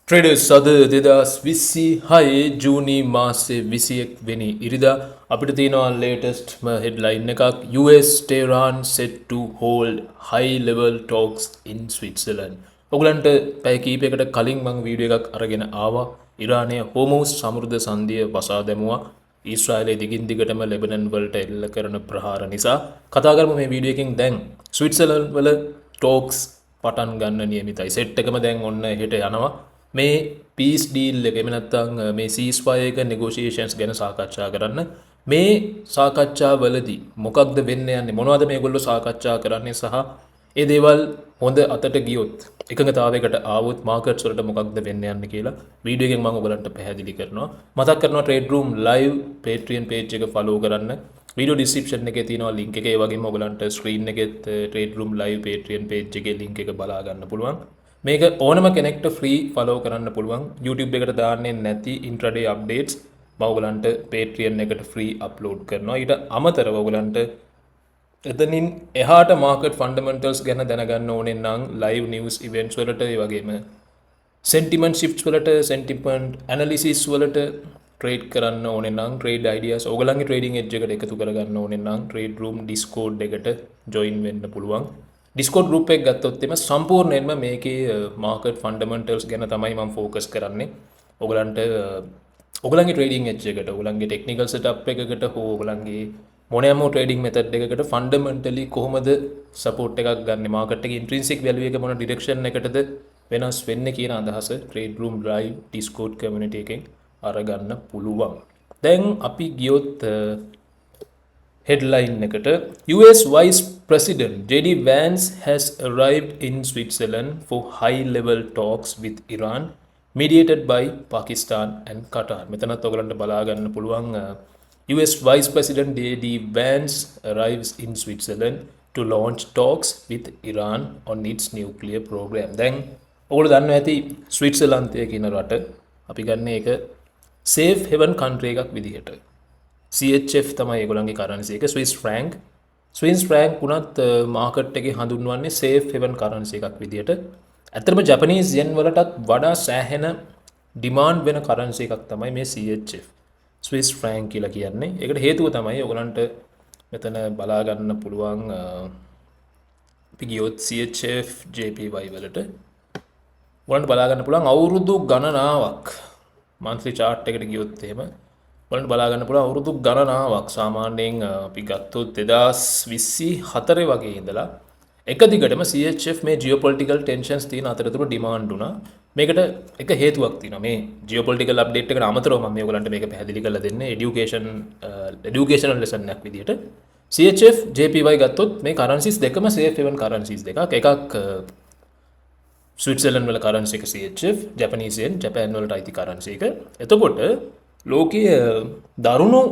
Traders අද 2026 ජූනි මාසේ 21 වෙනි ඉරිදා අපිට තියෙනවා ලේටස්ට්ම හෙඩ්ලයින් එකක් US Tehran set to hold high level talks in Switzerland. ඔයගලන්ට පැය කීපයකට කලින් මම වීඩියෝ එකක් අරගෙන ආවා. ඉරානය හෝමෝස් සමෘද්ධ සංධිය වසා දැමුවා. ඊශ්‍රායලයේ දිගින් දිගටම ලෙබනන් වලට එල්ල කරන ප්‍රහාර නිසා කතා කරමු මේ වීඩියෝ එකෙන්. දැන් ස්විට්සර්ලන්ඩ් වල ටෝක්ස් පටන් ගන්න නියමිතයි. සෙට් එකම දැන් ඔන්න හෙට යනවා. මේ පීස් ඩීල් එක එම නැත්තම් මේ සීස්ෆයර් එක නෙගෝෂියේෂන්ස් ගැන සාකච්ඡා කරන්න. මේ සාකච්ඡා වලදී මොකක්ද වෙන්න යන්නේ, මොනවද මේගොල්ලෝ සාකච්ඡා කරන්නේ, සහ ඒ දේවල් හොඳ අතට ගියොත් එකඟතාවයකට ආවොත් මාකට්ස් වලට මොකක්ද වෙන්න යන්නේ කියලා වීඩියෝ එකෙන් මම ඔයගලන්ට පැහැදිලි කරනවා. මතක් කරනවා trade room live Patreon page එක follow කරන්න. වීඩියෝ ඩිස්ක්‍රිප්ෂන් එකේ තියෙනවා link එක. ඒ වගේම ඔයගලන්ට screen එකෙත් trade room live Patreon page එකේ link එක බලා ගන්න පුළුවන්. මේක ඕනම කෙනෙක්ට ෆ්‍රී ෆලෝ කරන්න පුළුවන්. YouTube එකට දාන්නේ නැති ඉන්ට්‍රඩේ අප්ඩේට්ස් මම ඔයගලන්ට Patreon එකට ෆ්‍රී අප්ලෝඩ් කරනවා. ඊට අමතරව ඔයගලන්ට එතනින් එහාට මාකට් ෆන්ඩමෙන්ටල්ස් ගැන දැනගන්න ඕනේ නම් ලයිව් නිවුස් ඉවෙන්ට්ස් වලට, ඒ වගේම සෙන්ටිමන්ට් ෂිෆ්ට්ස් වලට, සෙන්ටිමන්ට් ඇනලිසිස් වලට ට්‍රේඩ් කරන්න ඕනේ නම්, ට්‍රේඩ් අයිඩියාස් ඔයගලන්ගේ ට්‍රේඩින් එජ් එකට එකතු කරගන්න ඕනේ නම් ට්‍රේඩ් රූම් Discord එකට ජොයින් වෙන්න පුළුවන්. Discord group එක ගත්තොත් එම සම්පූර්ණයෙන්ම මේකේ මාකට් ෆන්ඩමෙන්ටල්ස් ගැන තමයි මම ફોකස් කරන්නේ. ඔයගලන්ට ඔයගලන්ගේ ට්‍රේඩින් එජ් එකට, ඔයගලන්ගේ ටෙක්නිකල් සෙටප් එකකට හෝ ඔයගලන්ගේ මොනෑම ට්‍රේඩින් මෙතඩ් එකකට ෆන්ඩමෙන්ටලි කොහොමද සපෝට් එකක් ගන්න, මාකට් එකේ ඉන්ට්‍රින්සික් වැලියු එක මොන ඩිරෙක්ෂන් එකටද වෙනස් වෙන්නේ කියන අදහස trade room live Discord community එකෙන් අරගන්න පුළුවන්. දැන් අපි ගියොත් headline එකට, US Vice President JD Vance has arrived in Switzerland for high-level talks with Iran, mediated by Pakistan and Qatar. මෙතනත් ඔයගලන්ට බලා ගන්න පුළුවන් US Vice President JD Vance arrives in Switzerland to launch talks with Iran on its nuclear program. දැන් ඔයගොල්ලෝ දන්නවා ඇති ස්විට්සර්ලන්තය කියන රට අපි ගන්න එක safe haven country එකක් විදිහට. CHF තමයි ඒගොල්ලන්ගේ කරන්සි එක. ස්විස් ෆ්‍රැන්ක් උනත් මාකට් එකේ හඳුන්වන්නේ සේෆ් හෙවන් කරන්සි එකක් විදියට. ඇත්තටම ජපනීස් යෙන් වලටත් වඩා සෑහෙන ඩිමාන්ඩ් වෙන කරන්සි එකක් තමයි මේ CHF ස්විස් ෆ්‍රැන්ක් කියලා කියන්නේ. ඒකට හේතුව තමයි ඔයගලන්ට මෙතන බලා ගන්න පුළුවන් අපි ගියොත් CHF JPY වලට ඔයගලන්ට බලා ගන්න පුළුවන් අවුරුදු ගණනාවක් monthly chart එකට ගියොත් එහෙම ඔයගලන්ට බලා ගන්න පුළුවන් අවුරුදු ගණනාවක් සාමාන්‍යයෙන් අපි ගත්තොත් 2024 වගේ ඉඳලා එක දිගටම CHF මේ ජියෝපොලිටිකල් ටෙන්ෂන්ස් තියෙන අතරතුර ඩිමාන්ඩ් වුණා. මේකට එක හේතුවක් තියෙනවා. මේ ජියෝපොලිටිකල් අප්ඩේට් එකට අමතරව මම මේ ඔයගලන්ට මේක පැහැදිලි කරලා දෙන්නේ එඩියුකේෂනල් ලෙසන් එකක් විදියට. CHF JPY ගත්තොත් මේ කරන්සිස් දෙකම සේෆ් හෙවන් කරන්සිස් දෙකක්. එකක් ස්විට්සර්ලන්ඩ් වල කරන්සි එක CHF, ජපනීස් යෙන් ජපාන් වලට අයිති කරන්සි එක. එතකොට ලෝකයේ දරුණු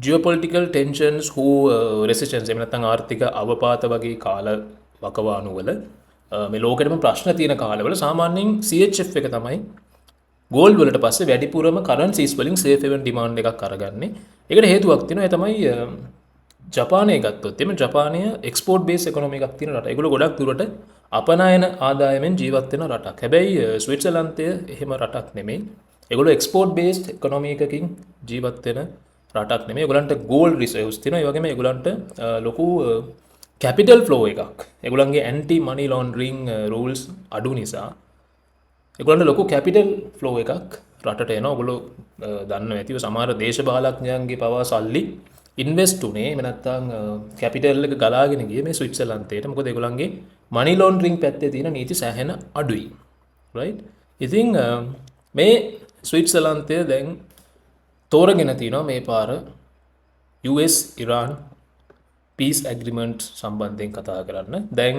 ජියෝපොලිටිකල් ටෙන්ෂන්ස් හෝ රෙසිස්ටන්ස් එහෙම නැත්නම් ආර්ථික අවපාත වගේ කාල වකවානුවල මේ ලෝකෙටම ප්‍රශ්න තියෙන කාලවල සාමාන්‍යයෙන් CHF එක තමයි ගෝල්ඩ් වලට පස්සේ වැඩිපුරම කරන්සිස් වලින් සේෆ් හෙවන් ඩිමාන්ඩ් එකක් අරගන්නේ. ඒකට හේතුවක් තියෙනවා. ඒ තමයි ජපානය ගත්තොත් එimhe ජපානය එක්ස්පෝර්ට් බේස් ඉකොනොමි එකක් තියෙන රට. ඒගොල්ලෝ ගොඩක් දුරට අපනයන ආදායමෙන් ජීවත් වෙන රටක්. හැබැයි ස්විට්සර්ලන්තය එහෙම රටක් නෙමෙයි. ඒගොල්ලෝ එක්ස්පෝර්ට් බේස්ඩ් ඉකොනොමි එකකින් ජීවත් වෙන රටක් නෙමෙයි. ඒගොල්ලන්ට ගෝල්ඩ් රිසර්ව්ස් තියෙනවා. ඒ වගේම ඒගොල්ලන්ට ලොකු කැපිටල් ෆ්ලෝ එකක්. ඒගොල්ලන්ගේ ඇන්ටි මනි ලොන්ඩරින් රූල්ස් අඩු නිසා ඒගොල්ලන්ට ලොකු කැපිටල් ෆ්ලෝ එකක් රටට එනවා. ඔයගොල්ලෝ දන්නවා ඇතිව සමහර දේශපාලඥයන්ගේ පවා සල්ලි ඉන්වෙස්ට් උනේ එහෙම නැත්නම් කැපිටල් එක ගලාගෙන ගියේ මේ ස්විට්සර්ලන්තයට. මොකද ඒගොල්ලන්ගේ මනි ලොන්ඩරින් පැත්තේ තියෙන නීති සෑහෙන අඩුයි. රයිට්. ඉතින් මේ ස්විට්සර්ලන්තය දැන් තෝරගෙන තියෙනවා මේ පාර US ඉරාන් පීස් ඇග්‍රීමන්ට් සම්බන්ධයෙන් කතා කරන්න. දැන්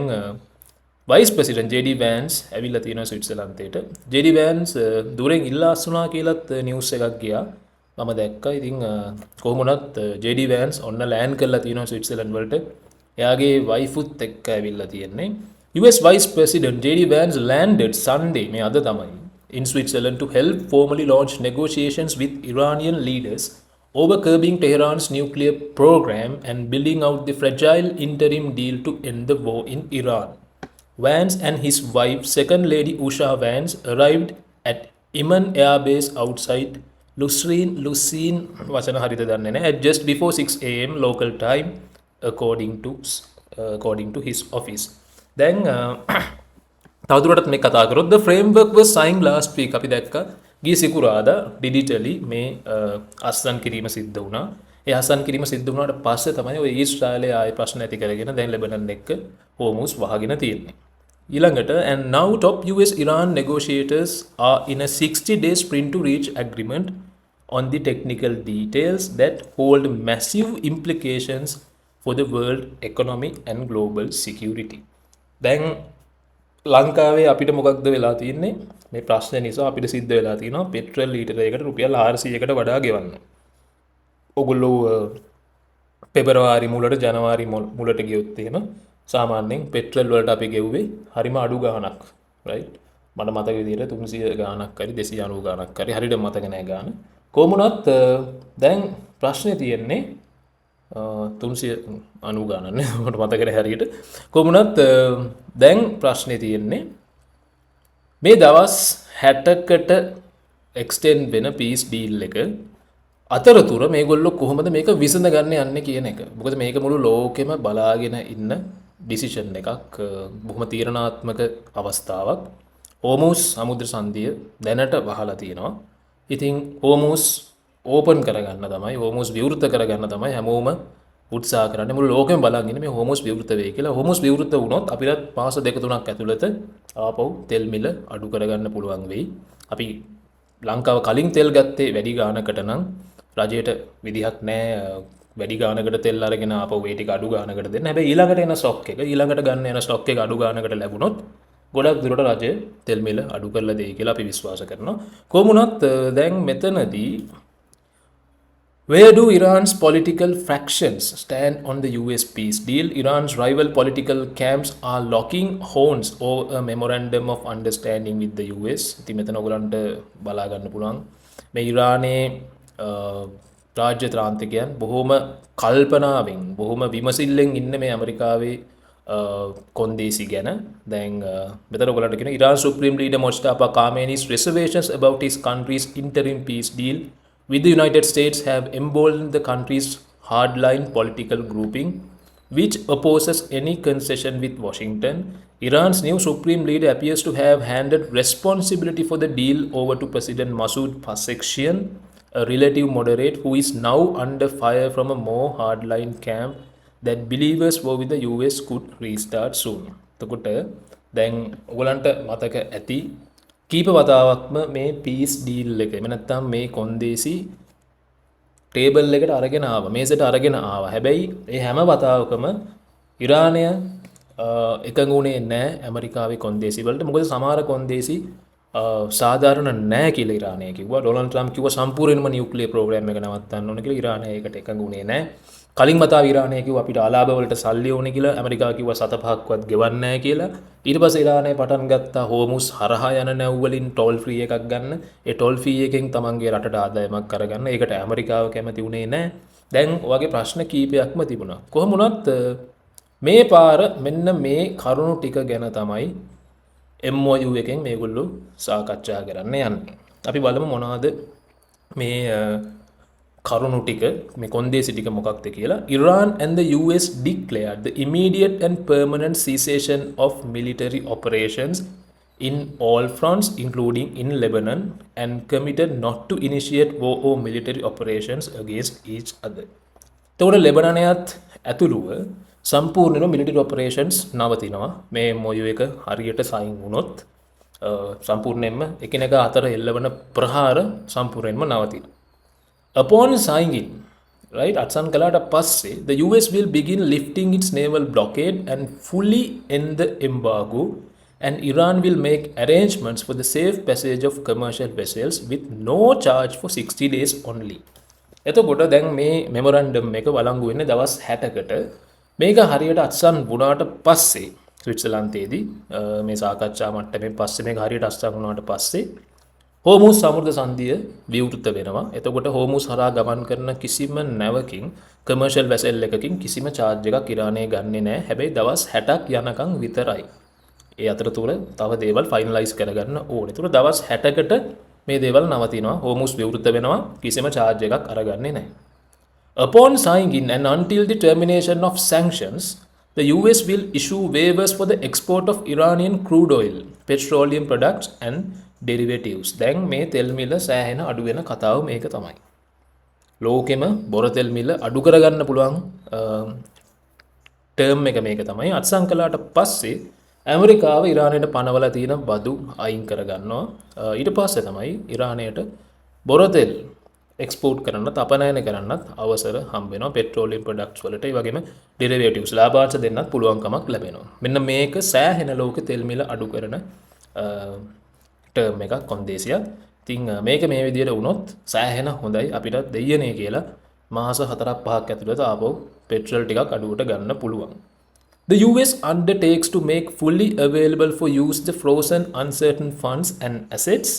වයිස් ප්‍රෙසිඩන්ට් JD Vance ඇවිල්ලා තියෙනවා ස්විට්සර්ලන්තයට. JD Vance දුරෙන් ඉල්ලා අස්සුනා කියලාත් නිවුස් එකක් ගියා. මම දැක්කා. ඉතින් කොහොම වුණත් JD Vance ඔන්න ලෑන්ඩ් කරලා තියෙනවා ස්විට්සර්ලන්ඩ් වලට. එයාගේ වයිෆුත් එක්ක ඇවිල්ලා තියෙන්නේ. US Vice President JD Vance landed Sunday මේ අද තමයි in Switzerland to help formally launch negotiations with Iranian leaders over curbing Tehran's nuclear program and building out the fragile interim deal to end the war in Iran. Vance and his wife, Second Lady Usha Vance, arrived at Iman Air Base outside Lucene වචන හරිත දන්නේ නැහැ. At just before 6 a.m. local time according to his office. දැන් තවදුරටත් මේ කතා කරොත් the framework was signed last week අපි දැක්කා ගිය සිකුරාදා digitally මේ අස්සන් කිරීම සිද්ධ වුණා. ඒ අස්සන් කිරීම සිද්ධ වුණාට පස්සේ තමයි ඔය ඊශ්‍රායලයේ ආයේ ප්‍රශ්න ඇති කරගෙන දැන් ලෙබනන් එක්ක හෝමුස් වහගෙන තියෙන්නේ. ඊළඟට and now top US Iran negotiators are in a 60-day sprint to reach agreement on the technical details that hold massive implications for the world economy and global security. දැන් ලංකාවේ අපිට මොකක්ද වෙලා තියෙන්නේ මේ ප්‍රශ්න නිසා අපිට සිද්ධ වෙලා තියෙනවා පෙට්‍රල් ලීටරයකට රුපියල් 400කට වඩා ගෙවන්න. ඔගොල්ලෝ පෙබරවාරි මුලට ජනවාරි මුලට ගියොත් එහෙම සාමාන්‍යයෙන් පෙට්‍රල් වලට අපි ගෙව්වේ හරිම අඩු ගාණක් රයිට් මට මතක විදිහට 300 ගාණක් හරි 290 ගාණක් හරි හරියට මතක නැහැ ගාණ කොහොමුණත් දැන් ප්‍රශ්නේ තියෙන්නේ 390 ගාණක් නේ මට මතක නැහැ හරියට කොහොමුණත් දැන් ප්‍රශ්නේ තියෙන්නේ මේ දවස් 60කට එක්ස්ටෙන්ඩ් වෙන පීස් ඩීල් එක අතරතුර මේගොල්ලෝ කොහොමද මේක විසඳගන්න යන්නේ කියන එක. මොකද මේක මුළු ලෝකෙම බලාගෙන ඉන්න ඩිසිෂන් එකක් බොහොම තීරණාත්මක අවස්ථාවක්. හෝමුස් සමුද්‍ර සංධිය දැනට වහලා තියෙනවා. ඉතින් හෝමුස් ඕපන් කරගන්න තමයි හෝමුස් විවෘත කරගන්න තමයි හැමෝම උත්සාහ කරන්නේ. මුළු ලෝකෙම බලන් ඉන්නේ මේ හෝමුස් විවෘත වෙයි කියලා. හෝමුස් විවෘත වුණොත් අපිට මාස 2-3ක් ඇතුළත ආපහු තෙල් මිල අඩු කරගන්න පුළුවන් වෙයි. අපි ලංකාව කලින් තෙල් ගත්තේ වැඩි ගානකට නම් රජයට විදිහක් නැහැ වැඩි ගානකට තෙල් අරගෙන ආපහු ඒ ටික අඩු ගානකට දෙන්න. හැබැයි ඊළඟට එන ස්ටොක් එක ඊළඟට ගන්න යන ස්ටොක් එක අඩු ගානකට ලැබුණොත් ගොඩක් දුරට රජය තෙල් මිල අඩු කරලා දෙයි කියලා අපි විශ්වාස කරනවා. කොහොම වුණත් දැන් මෙතනදී where do Iran's political fractions stand on the US peace deal? Iran's rival political camps are locking horns over a memorandum of understanding with the US. ඉතින් මෙතන ඔයගලන්ට බලා ගන්න පුළුවන් මේ ඉරානයේ රාජ්‍ය ත්‍රාන්තිකයන් බොහොම කල්පනාවෙන් බොහොම විමසිල්ලෙන් ඉන්න මේ ඇමරිකාවේ කොන්දේසි ගැන දැන් මෙතන ඔයගලන්ට කියන Iran Supreme Leader Mojtaba Khamenei's reservations about his country's interim peace deal with the United States have emboldened the country's hardline political grouping, which opposes any concession with Washington. Iran's new supreme leader appears to have handed responsibility for the deal over to President Masoud Pezeshkian, a relative moderate who is now under fire from a more hardline camp that believers war with the US could restart soon. එතකොට දැන් ඔයගලන්ට මතක ඇති කීප වතාවක්ම මේ piece deal එක එම නැත්තම් මේ කොන්දේසි ටේබල් එකට අරගෙන ආවා මේසෙට අරගෙන ආවා. හැබැයි ඒ හැම වතාවකම ඉරානය එකඟ වුණේ නැහැ ඇමරිකාවේ කොන්දේසි වලට. මොකද සමහර කොන්දේසි සාධාරණ නැහැ කියලා ඉරානය කිව්වා. ඩොනල්ඩ් ට්‍රම්ප් කිව්වා සම්පූර්ණයෙන්ම නියුක්ලියර් ප්‍රෝග්‍රෑම් එක නවත්තන්න ඕන කියලා. ඉරානය ඒකට එකඟ වුණේ නැහැ. කලින් වතාව ඉරානය කිව්වා අපිට අලාභ වලට සල්ලි ඕනේ කියලා. ඇමරිකාව කිව්වා 7-5ක්වත් ගෙවන්නේ නැහැ කියලා. ඊට පස්සේ ඉරානය පටන් ගත්තා හෝමුස් හරහා යන නැව් වලින් ටෝල් ෆ්‍රී එකක් ගන්න. ඒ ටෝල් ෆ්‍රී එකෙන් තමන්ගේ රටට ආදායමක් කරගන්න. ඒකට ඇමරිකාව කැමති වුණේ නැහැ. දැන් ඔයගේ ප්‍රශ්න කීපයක්ම තිබුණා. කොහොම වුණත් මේ පාර මෙන්න මේ කරුණු ටික ගැන තමයි MOU එකෙන් මේගොල්ලෝ සාකච්ඡා කරන්න යන්නේ. අපි බලමු මොනවද මේ කරුණු ටික මේ කොන්දේසි ටික මොකක්ද කියලා. Iran and the US declared the immediate and permanent cessation of military operations in all fronts including in Lebanon and committed not to initiate war or military operations against each other. එතකොට ලෙබනනයත් ඇතුළුව සම්පූර්ණයෙන්ම military operations නවතිනවා. මේ MOU එක හරියට sign වුණොත් සම්පූර්ණයෙන්ම එකිනෙක අතර එල්ලවන ප්‍රහාර සම්පූර්ණයෙන්ම නවතිනවා. Upon signing, right, අත්සන් කළාට පස්සේ the US will begin lifting its naval blockade and fully end the embargo, and Iran will make arrangements for the safe passage of commercial vessels with no charge for 60 days only. එතකොට දැන් මේ memorandum එක වළංගු වෙන්නේ දවස් 60කට. මේක හරියට අත්සන් වුණාට පස්සේ ස්විට්සර්ලන්තයේදී මේ සාකච්ඡා මට්ටමේ පස්සේ මේක හරියට අත්සන් වුණාට පස්සේ හෝමුස් සමුද්‍ර සංධිය විවෘත වෙනවා. එතකොට හෝමුස් හරහා ගමන් කරන කිසිම නැවකින් කමර්ෂල් වැසල් එකකින් කිසිම චාර්ජ් එකක් ඉරානය ගන්නෙ නැහැ. හැබැයි දවස් 60ක් යනකම් විතරයි. ඒ අතරතුර තව දේවල් ෆයිනලයිස් කරගන්න ඕනේ. ඒතර දවස් 60කට මේ දේවල් නවතිනවා. හෝමුස් විවෘත වෙනවා. කිසිම charge එකක් අරගන්නේ නැහැ. Upon signing and until the termination of sanctions, the US will issue waivers for the export of Iranian crude oil, petroleum products and derivatives. දැන් මේ තෙල් මිල සෑහෙන අඩු වෙන කතාව මේක තමයි. ලෝකෙම බොර තෙල් මිල අඩු කරගන්න පුළුවන් ටර්ම් එක මේක තමයි. අත්සන් කළාට පස්සේ ඇමරිකාව ඉරානයට පනවලා තියෙන බදු අයින් කරගන්නවා. ඊට පස්සේ තමයි ඉරානයට බොර තෙල් එක්ස්පෝර්ට් කරන්නත් අපනයන කරන්නත් අවසර හම්බ වෙනවා. පෙට්‍රෝලියම් ප්‍රොඩක්ට්ස් වලට ඒ වගේම ඩෙරිවේටිව්ස් ලාභාංශ දෙන්නත් පුළුවන්කමක් ලැබෙනවා. මෙන්න මේක සෑහෙන ලෝකෙ තෙල් මිල අඩු කරන ටර්ම් එකක් කොන්දේසියක්. ඉතින් මේක මේ විදිහට වුණොත් සෑහෙන හොඳයි අපිට දෙයනේ කියලා මාස 4-5ක් ඇතුළත ආපහු පෙට්‍රල් ටිකක් අඩුවට ගන්න පුළුවන්. The US undertakes to make fully available for use the frozen uncertain funds and assets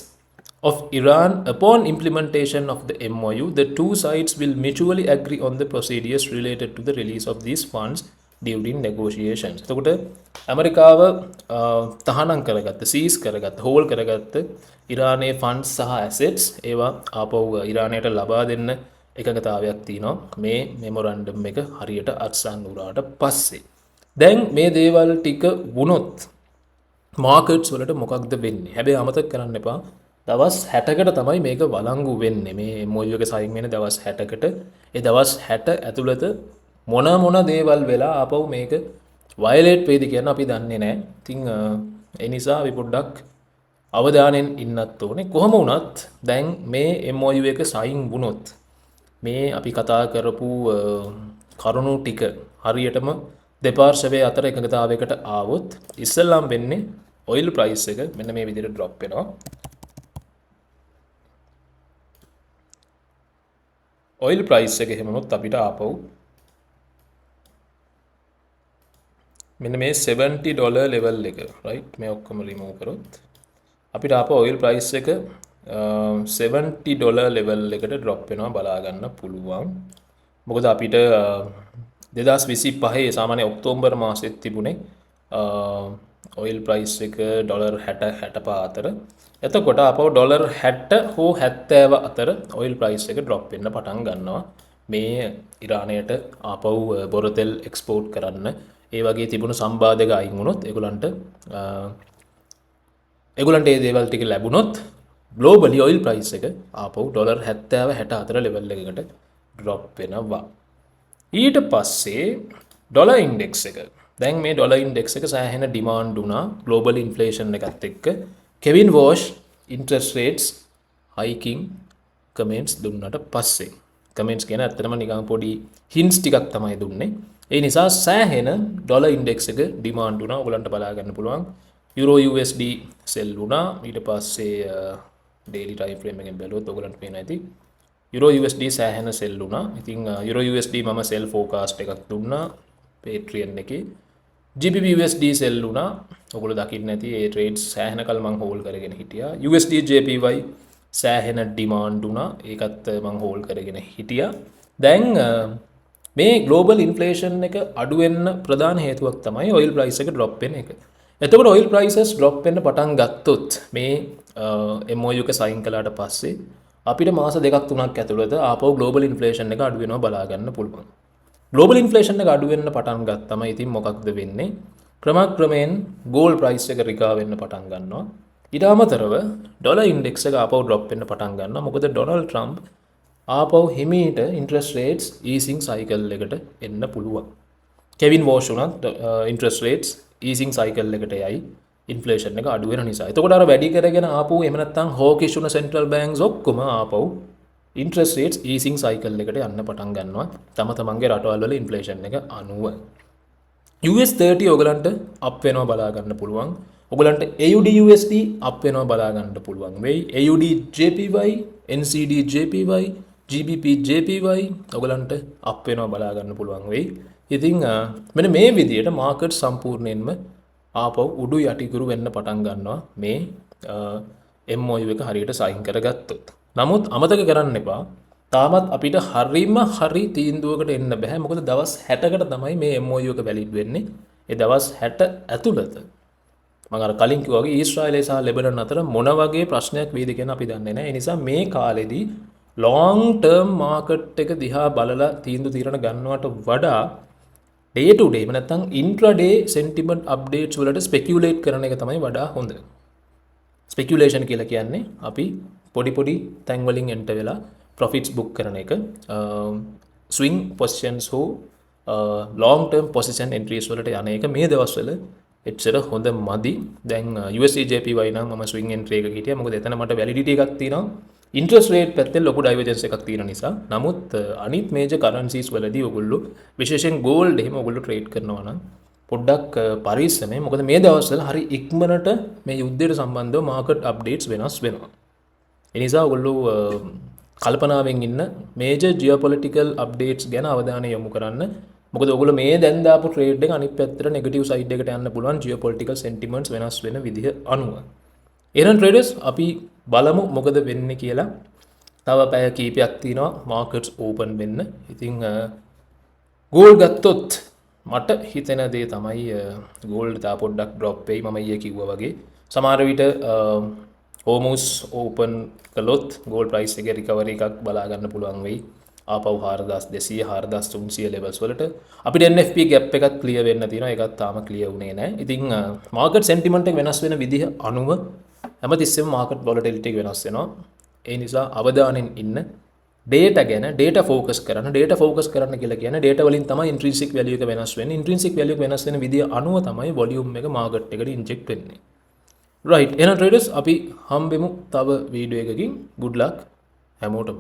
of Iran upon implementation of the MOU. The two sides will mutually agree on the procedures related to the release of these funds during negotiations. එතකොට ඇමරිකාව තහනම් කරගත්ත, සීස් කරගත්ත, hall කරගත්ත ඉරානයේ funds සහ assets ඒවා ආපහු ඉරානයට ලබා දෙන්න එකඟතාවයක් තියෙනවා මේ මෙමොරන්ඩම් එක හරියට අත්සන් වුණාට පස්සේ. දැන් මේ දේවල් ටික වුණොත් මාකට්ස් වලට මොකක්ද වෙන්නේ? හැබැයි අමතක කරන්න එපා දවස් 60කට තමයි මේක වළංගු වෙන්නේ. මේ MOU එක සයින් වෙන දවස් 60කට. ඒ දවස් 60 ඇතුළත මොන දේවල් වෙලා ආපහු මේක වයලේට් වෙයිද කියන අපි දන්නේ නැහැ. ඉතින් ඒ නිසා අපි පොඩ්ඩක් අවධානයෙන් ඉන්නත් ඕනේ. කොහොම වුණත් දැන් මේ MOU එක සයින් වුණොත් මේ අපි කතා කරපු කරුණු ටික හරියටම දෙපාර්ශවයේ අතර එකඟතාවයකට ආවොත් ඉස්සෙල්ලාම වෙන්නේ ඔයිල් ප්‍රයිස් එක මෙන්න මේ විදිහට ඩ්‍රොප් වෙනවා. ඔයිල් ප්‍රයිස් එක එහෙම වුණොත් අපිට ආපහු මෙන්න මේ $70 ලෙවල් එක රයිට් මේ ඔක්කොම රිමූව් කරොත් අපිට ආපහු ඔයිල් ප්‍රයිස් එක $70 ලෙවල් එකට ඩ්‍රොප් වෙනවා බලා ගන්න පුළුවන්. මොකද අපිට 2025 සාමාන්‍ය ඔක්තෝබර් මාසෙත් තිබුණේ ඔයිල් ප්‍රයිස් එක $60-65 අතර. එතකොට අපව $60 හෝ 70 අතර ඔයිල් ප්‍රයිස් එක ඩ්‍රොප් වෙන්න පටන් ගන්නවා. මේ ඉරානයට ආපහු බොර තෙල් එක්ස්පෝර්ට් කරන්න ඒ වගේ තිබුණු සම්බාධක අයින් වුණොත් ඒගොල්ලන්ට ඒ දේවල් ටික ලැබුණොත් ග්ලෝබලි ඔයිල් ප්‍රයිස් එක ආපහු $70-60 අතර ලෙවල් එකකට ඩ්‍රොප් වෙනවා. ඊට පස්සේ ඩොලර් ඉන්ඩෙක්ස් එක. දැන් මේ ඩොලර් ඉන්ඩෙක්ස් එක සෑහෙන ඩිමාන්ඩ් වුණා ග්ලෝබල් ඉන්ෆ්ලේෂන් එකත් එක්ක. Kevin Warsh interest rates hiking comments දුන්නට පස්සේ කමෙන්ට්ස් කියන ඇත්තටම නිකන් පොඩි හින්ට්ස් ටිකක් තමයි දුන්නේ. ඒ නිසා සෑහෙන ඩොලර් ඉන්ඩෙක්ස් එක ඩිමාන්ඩ් වුණා. ඔයගලන්ට බලා ගන්න පුළුවන්. යුරෝ USD සෙල් වුණා. ඊට පස්සේ ඩේලි ටයිම් ෆ්‍රේම් එකෙන් බැලුවොත් ඔයගලන්ට පේන ඇති යුරෝ USD සෑහෙන සෙල් වුණා. ඉතින් යුරෝ USD මම සෙල් ෆෝකාස්ට් එකක් දුන්නා Patreon එකේ. GBP USD සෙල් වුණා. ඔයගොල්ලෝ දකින්න ඇති ඒ ට්‍රේඩ්ස් සෑහෙන කල් මම හෝල් කරගෙන හිටියා. USD JPY සෑහෙන ඩිමාන්ඩ් වුණා. ඒකත් මම හෝල් කරගෙන හිටියා. දැන් මේ ග්ලෝබල් ඉන්ෆ්ලේෂන් එක අඩු වෙන්න ප්‍රධාන හේතුවක් තමයි ඔයිල් ප්‍රයිස් එක ඩ්‍රොප් වෙන එක. එතකොට ඔයිල් ප්‍රයිසස් ඩ්‍රොප් වෙන්න පටන් ගත්තොත් මේ MOU එක සයින් කළාට පස්සේ අපිට මාස 2-3ක් ඇතුළත ආපහු ග්ලෝබල් ඉන්ෆ්ලේෂන් එක අඩු වෙනවා බලා ගන්න පුළුවන්. ග්ලෝබල් ඉන්ෆ්ලේෂන් එක අඩු වෙන්න පටන් ගත්තම ඉතින් මොකක්ද වෙන්නේ? ක්‍රමක්‍රමයෙන් ගෝල්ඩ් ප්‍රයිස් එක රිකවර් වෙන්න පටන් ගන්නවා. ඊට අමතරව ඩොලර් ඉන්ඩෙක්ස් එක ආපහු ඩ්‍රොප් වෙන්න පටන් ගන්නවා. මොකද ඩොනල්ඩ් ට්‍රම්ප් ආපහු හිමීට ඉන්ට්‍රස්ට් රේට්ස් ඊසිං සයිකල් එකට එන්න පුළුවන්. කෙවින් වෝෂ් උනත් ඉන්ට්‍රස්ට් රේට්ස් ඊසිං සයිකල් එකට යයි ඉන්ෆ්ලේෂන් එක අඩු වෙන නිසා. එතකොට අර වැඩි කරගෙන ආපහු එහෙම නැත්නම් හෝකිෂ් උන සෙන්ට්‍රල් බැංක්ස් ඔක්කොම ආපහු ඉන්ට්‍රස්ට් රේට්ස් ඊසිං සයිකල් එකට යන්න පටන් ගන්නවා. තම තමන්ගේ රටවල් වල ඉන්ෆ්ලේෂන් එක අනුව. US 30 ඔයගලන්ට අප් වෙනවා බලා ගන්න පුළුවන්. ඔයගලන්ට AUD USD අප් වෙනවා බලා ගන්න පුළුවන් වෙයි. AUD JPY, NCD JPY, GBP JPY ඔයගලන්ට අප් වෙනවා බලා ගන්න පුළුවන් වෙයි. ඉතින් මෙන්න මේ විදිහට මාකට් සම්පූර්ණයෙන්ම ආපහු උඩු යටිකුරු වෙන්න පටන් ගන්නවා මේ MOU එක හරියට සයින් කරගත්තොත්. නමුත් අමතක කරන්න එපා තාමත් අපිට හරි තීන්දුවකට එන්න බෑ. මොකද දවස් 60කට තමයි මේ MOU එක වැලිඩ් වෙන්නේ. ඒ දවස් 60 ඇතුළත මම අර කලින් කිව්වා වගේ ඊශ්‍රායලය සහ ලෙබනන් අතර මොන වගේ ප්‍රශ්නයක් වේද කියන අපි දන්නේ නැහැ. ඒ නිසා මේ කාලෙදී long term market එක දිහා බලලා තීන්දුව తీරන ගන්නවට වඩා day to day එහෙම නැත්නම් intraday sentiment updates වලට speculate කරන එක තමයි වඩා හොඳ. ස්පෙකියුලේෂන් කියලා කියන්නේ අපි පොඩි පොඩි තැන් වලින් එන්ටර් වෙලා profits book කරන එක. swing positions හෝ long term position entries වලට යන එක මේ දවස්වල එච්චර හොඳ මදි. දැන් USDJPY නම් මම swing entry එකක හිටියා. මොකද එතන මට validity එකක් තියෙනවා. interest rate පැත්තේ ලොකු divergence එකක් තියෙන නිසා. නමුත් අනිත් major currencies වලදී ඔයගොල්ලෝ විශේෂයෙන් gold එහෙම ඔයගොල්ලෝ trade කරනවා නම් පොඩ්ඩක් පරිස්සමෙන්. මොකද මේ දවස්වල හරි ඉක්මනට මේ යුද්ධයට සම්බන්ධව market updates වෙනස් වෙනවා. ඒ නිසා ඔයගොල්ලෝ කල්පනාවෙන් ඉන්න major geopolitical updates ගැන අවධානය යොමු කරන්න. මොකද ඔයගොල්ලෝ මේ දැන් දාපු ට්‍රේඩ් එක අනිත් පැත්තට නෙගටිව් සයිඩ් එකට යන්න පුළුවන් geopolitical sentiments වෙනස් වෙන විදිහ අනුව. එහෙනම් ට්‍රේඩර්ස් අපි බලමු මොකද වෙන්නේ කියලා. තව පැය කීපයක් තියෙනවා markets open වෙන්න. ඉතින් gold ගත්තොත් මට හිතෙන දේ තමයි gold තා පොඩ්ඩක් drop වෙයි මම ඊයේ කිව්වා වගේ. සමහර විට almost open කළොත් gold price එකේ recovery එකක් බලා ගන්න පුළුවන් වෙයි. ආපහු 4200 4300 levels වලට අපිට NFP gap එකක් clear වෙන්න තියෙනවා. ඒකත් තාම clear වුණේ නැහැ. ඉතින් market sentiment එක වෙනස් වෙන විදිහ අනුව හැමතිස්සෙම market volatility එක වෙනස් වෙනවා. ඒ නිසා අවධානයෙන් ඉන්න. data ගැන data focus කරන්න කියලා කියන්නේ data වලින් තමයි intrinsic value එක වෙනස් වෙන්නේ. intrinsic value එක වෙනස් වෙන විදිහ අනුව තමයි volume එක market එකට inject වෙන්නේ. right එහෙනම් traders අපි හම්බෙමු තව වීඩියෝ එකකින්. good luck හැමෝටම.